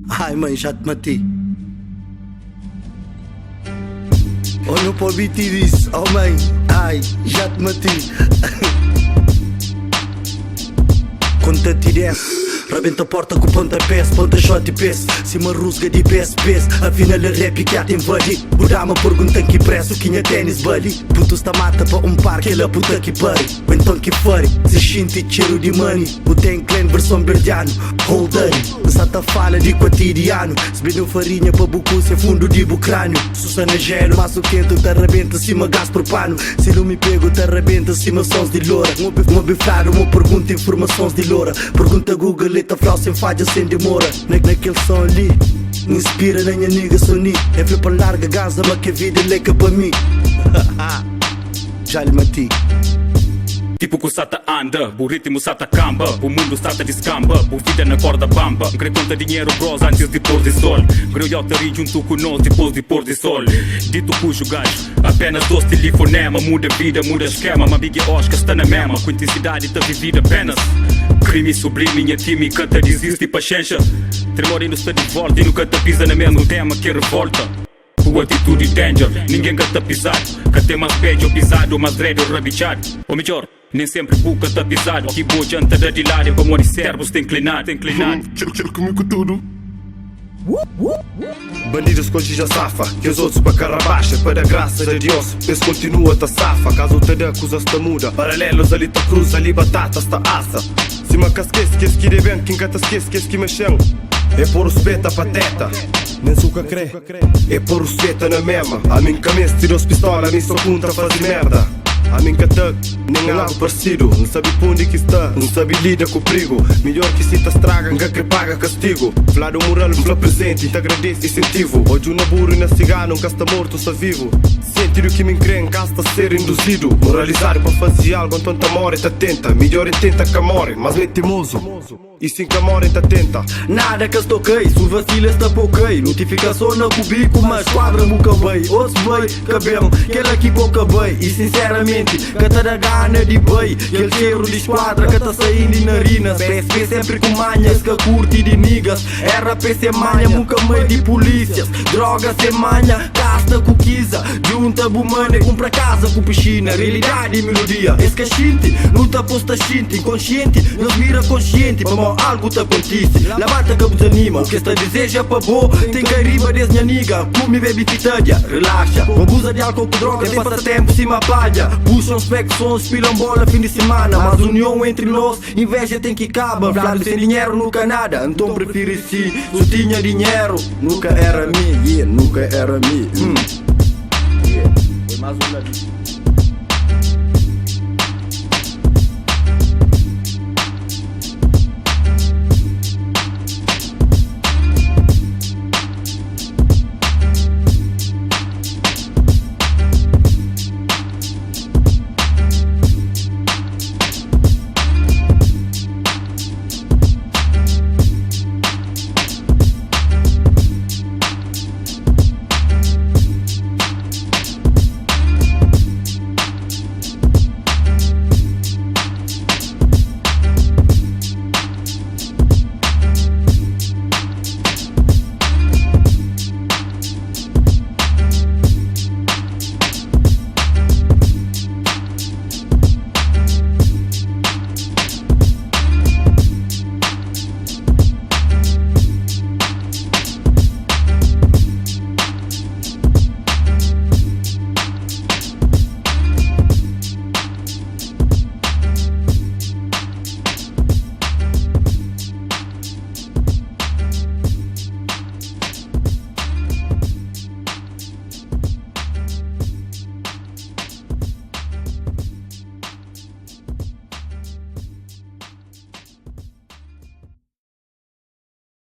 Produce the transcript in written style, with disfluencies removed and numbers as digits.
Ai mãe, já te matei. Olha para o beat e disse: oh mãe, ai, já te matei. Quando te atirece, rebenta a porta com o pontapé, ponta shot e peço. Se uma rusga de peço, afinal a rap que há tem vali. Budama pergunta que preço, que tinha tênis bali. Puto está mata para um par, que ela puta que pare. O então que fare, se xinte cheiro de money. O tem clan versão verdiano, hold on. Sata fala de cotidiano. Se bem farinha para bucu, se fundo de bucrânio. Susana gelo, mas o quente te arrebenta, cima gás por pano. Se não me pego, te arrebenta, cima sons de loura. Uma bifrada, uma pergunta, informações de loura. Pergunta Google, letra frau sem falha, sem demora. Naquele som ali, me inspira na minha nigga Sony. É flipa larga, gaza, mas que a vida é leca para mim. Já lhe matei. Tipo que o sata anda, o ritmo sata camba, o mundo sata descamba, o vida na corda bamba. Querer conta dinheiro bros antes de pôr de sol. Grelhota ri junto com nós depois de pôr de sol. Dito cujo gajo, apenas dois telefonema. Muda vida, muda esquema, uma big Oscar está na mesma. Com intensidade está vivida apenas. Crime sublime, minha time canta desiste e paciência. Tremor indo está de volta e nunca te pisa na mesmo tema que revolta. Com atitude danger, ninguém canta pisado. Cante mais pede ou pisado, mais dread ou rabichado. Ou melhor, nem sempre buca tá pisado. Que boa janta da de lado, para morrer servos tem inclinado, tem inclinado. Quero comigo tudo. Bandidos com já safa, que os outros para cara baixa. Para a graça de Deus, esse continua tá safa. Caso te dê coisas te muda. Paralelos ali tá cruz, ali batatas tá assa. Cima que esquece, que esquire bem, quem canta esquece, que esquime chão. É por os peta pateta, nem suca crê. É por os peta na mesma. A mim cabeça tirou os pistola, a mim só contra fazer merda. A mim que tag, nem algo parecido. Não sabe por onde que está, não sabe lida com o perigo. Melhor que se te estraga, que paga castigo. Flado moral, flá presente, te agradece incentivo. Hoje na burro e na cigana, nunca está morto, está vivo. Sentido que me crê, está a ser induzido. Moralizar para fazer algo, então te morre, te tenta. Melhor tenta que morre, mas nem teimoso. E sim que morre, te tenta. Nada que estoquei, se vacila está pouquei. Notificação na cubico, mas quadra nunca bem. Outros bem, cabelo, aquele aqui pouca bem. E sinceramente, que te dá gana de bem. Aquele cheiro de esquadra que tá saindo de narinas. PSP sempre com manhas, que curte de niggas. RP sem manha, nunca meio de polícias. Droga sem manha, casta com quisa. Junta bumane, compra casa com piscina. Realidade e melodia, esse que é xinte. Não tá posta xinte, inconsciente. Nos mira consciente, mas algo te acontece. Levanta que vos anima, o que esta deseja para boa. Tem que arriba des minha niga, come bebe fitadia. Relaxa, abusa de álcool com droga, tem passatempo, cima palha. Puxam specções, pilam bola fim de semana. Mas união entre nós, inveja tem que acabar. Flávio sem dinheiro nunca nada, então prefiro si. Se tinha dinheiro, nunca era mim, yeah, nunca era mim. Foi mais um